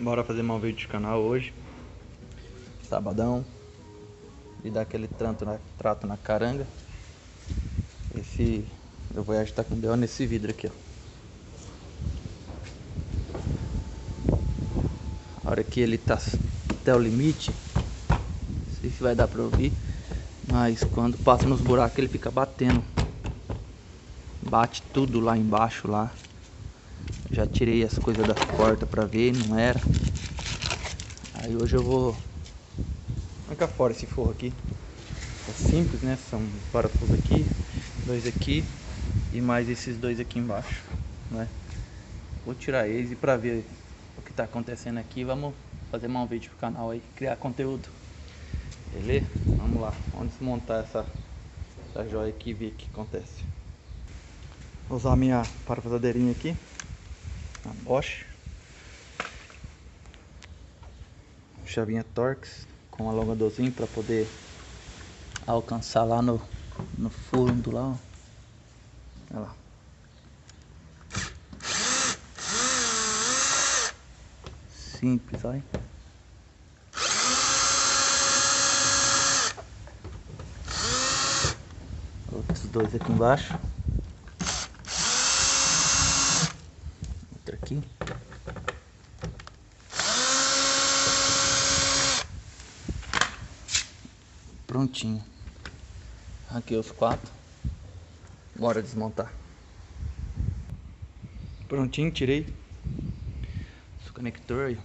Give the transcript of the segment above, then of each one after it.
Bora fazer mais um vídeo de canal hoje. Sabadão. E dar aquele trato na caranga. Eu vou ajustar com B.O. nesse vidro aqui, ó. A hora que ele tá até o limite, não sei se vai dar pra ouvir, mas quando passa nos buracos ele fica batendo. Bate tudo lá embaixo lá. Já tirei as coisas das portas pra ver, não era. Aí hoje eu vou arrancar fora esse forro aqui. É simples, né? São parafusos aqui, dois aqui e mais esses dois aqui embaixo, né? Vou tirar eles e pra ver o que tá acontecendo aqui, vamos fazer mais um vídeo pro canal aí, criar conteúdo. Beleza? Vamos lá, vamos desmontar essa joia aqui e ver o que acontece. Vou usar a minha parafusadeirinha aqui, a Bosch. Chavinha Torx com alongadorzinho para poder alcançar lá no fundo lá, ó. Olha lá. Simples, olha. Outros dois aqui embaixo. Outro aqui. Prontinho. Aqui os quatro. Bora desmontar. Prontinho, tirei os conector aí.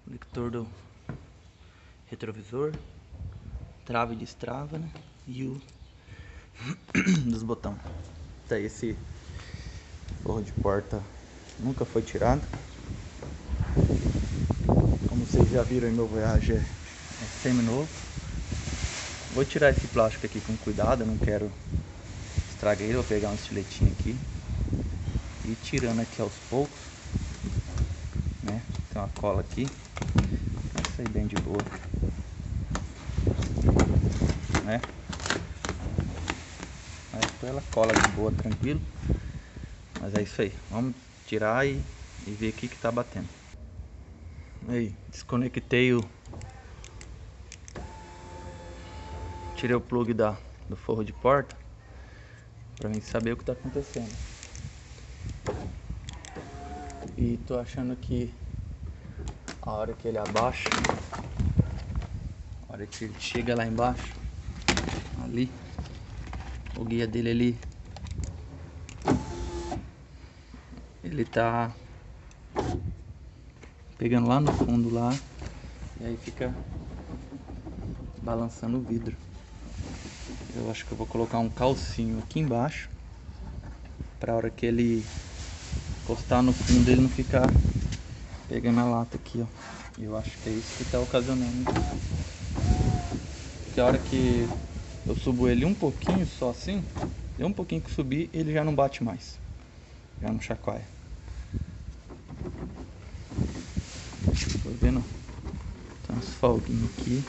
Conector do retrovisor, trava e destrava, né? E o dos botões. Tá, esse forro de porta nunca foi tirado. Como vocês já viram, meu Voyage é semi-novo. Vou tirar esse plástico aqui com cuidado, eu não quero estragar ele. Vou pegar um estiletinho aqui e ir tirando aqui aos poucos, né? Tem uma cola aqui, vai sair bem de boa, né? Mas ela cola de boa, tranquilo. Mas é isso aí, vamos tirar e ver o que tá batendo. Aí, desconectei tirei o plug do forro de porta pra mim saber o que tá acontecendo. E tô achando que a hora que ele abaixa, a hora que ele chega lá embaixo, ali, o guia dele ele tá pegando lá no fundo lá, e aí fica balançando o vidro. Eu acho que eu vou colocar um calcinho aqui embaixo, pra hora que ele encostar no fundo ele não ficar pegando a lata aqui, ó. Eu acho que é isso que tá ocasionando. Porque a hora que eu subo ele um pouquinho só assim, deu um pouquinho que subir, ele já não bate mais, já não chacoalha. Tô vendo, tem umas folguinhas aqui,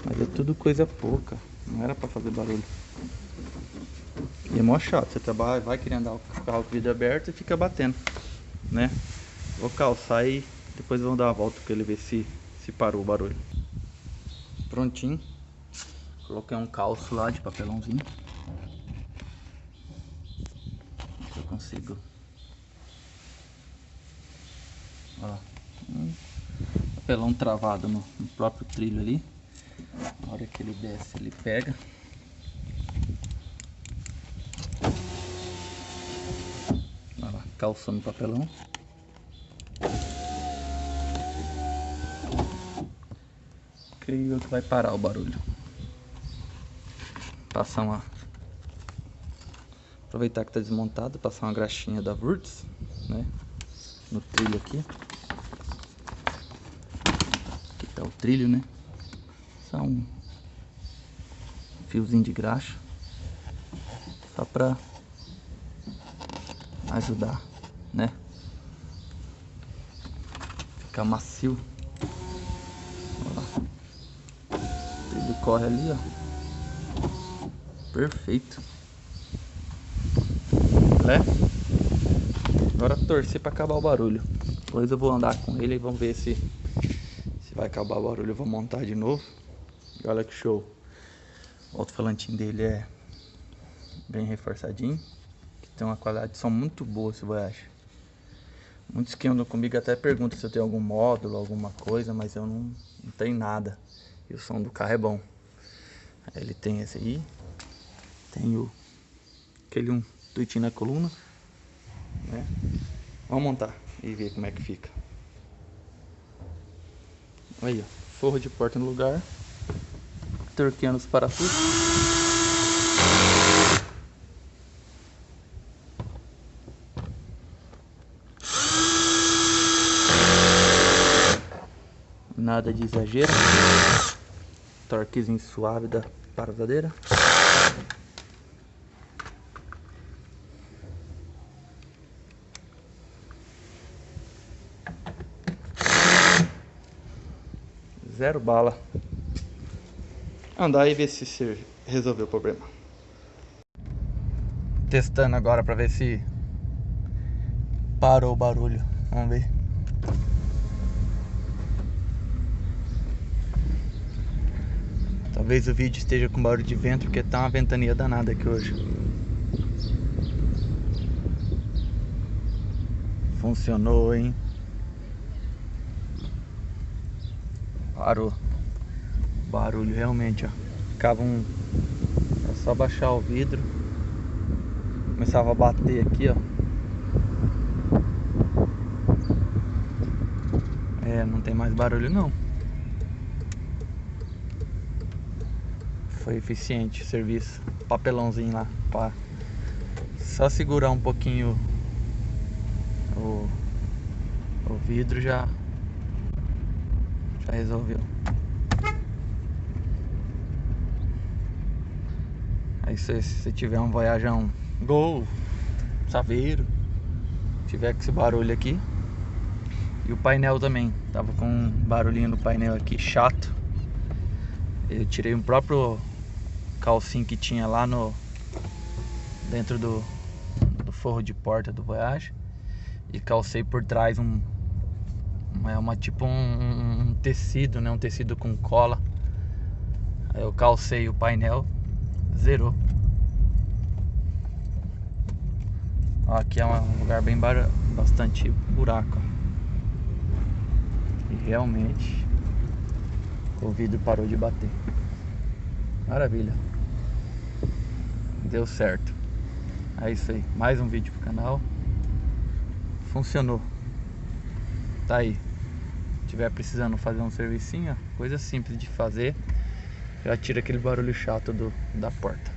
mas é tudo coisa pouca, não era pra fazer barulho. E é mó chato, você trabalha, vai querer andar o carro com o vidro aberto e fica batendo, né? Vou calçar e depois vamos dar uma volta pra ele ver se parou o barulho. Prontinho. Coloquei um calço lá de papelãozinho. Se eu consigo. Olha lá. Papelão travado no próprio trilho ali. Na hora que ele desce, ele pega. Olha lá, calçando o papelão. Creio que vai parar o barulho. Passar uma... Aproveitar que tá desmontado, passar uma graxinha da Wurtz, né? No trilho aqui. Aqui tá o trilho, né? Só um fiozinho de graxa. Só pra ajudar, né? Ficar macio. Olha lá. O trilho corre ali, ó. Perfeito. Né? Agora torcer para acabar o barulho. Depois eu vou andar com ele e vamos ver se vai acabar o barulho. Eu vou montar de novo. E olha que show. O alto-falantinho dele é bem reforçadinho. Tem uma qualidade de som muito boa esse Voyage. Muitos que andam comigo até perguntam se eu tenho algum módulo, alguma coisa, mas eu não tenho nada. E o som do carro é bom. Aí ele tem esse aí. Tem aquele tuitinho na coluna, né? Vamos montar e ver como é que fica. Aí, ó, forro de porta no lugar. Torqueando os parafusos. Nada de exagero. Torquezinho suave da parafusadeira. Zero bala. Andar e ver se resolveu o problema. Testando agora pra ver se parou o barulho. Vamos ver. Talvez o vídeo esteja com barulho de vento, porque tá uma ventania danada aqui hoje. Funcionou, hein? Parou. Barulho realmente, ó. Ficava era só baixar o vidro. Começava a bater aqui, ó. Não tem mais barulho não. Foi eficiente o serviço. Papelãozinho lá. Só segurar um pouquinho o vidro já resolveu. Aí se você tiver um Voyage Gol, Saveiro, tiver com esse barulho aqui. E o painel também, tava com um barulhinho no painel aqui, chato. Eu tirei um próprio calcinho que tinha lá dentro do forro de porta do Voyage. E calcei por trás tipo um tecido, né? Um tecido com cola. Aí eu calcei o painel, zerou. Ó, aqui é um lugar bem bastante buraco. E realmente o vidro parou de bater. Maravilha. Deu certo. É isso aí. Mais um vídeo pro canal. Funcionou. Tá aí. Se tiver precisando fazer um servicinho, coisa simples de fazer. Já tira aquele barulho chato da porta.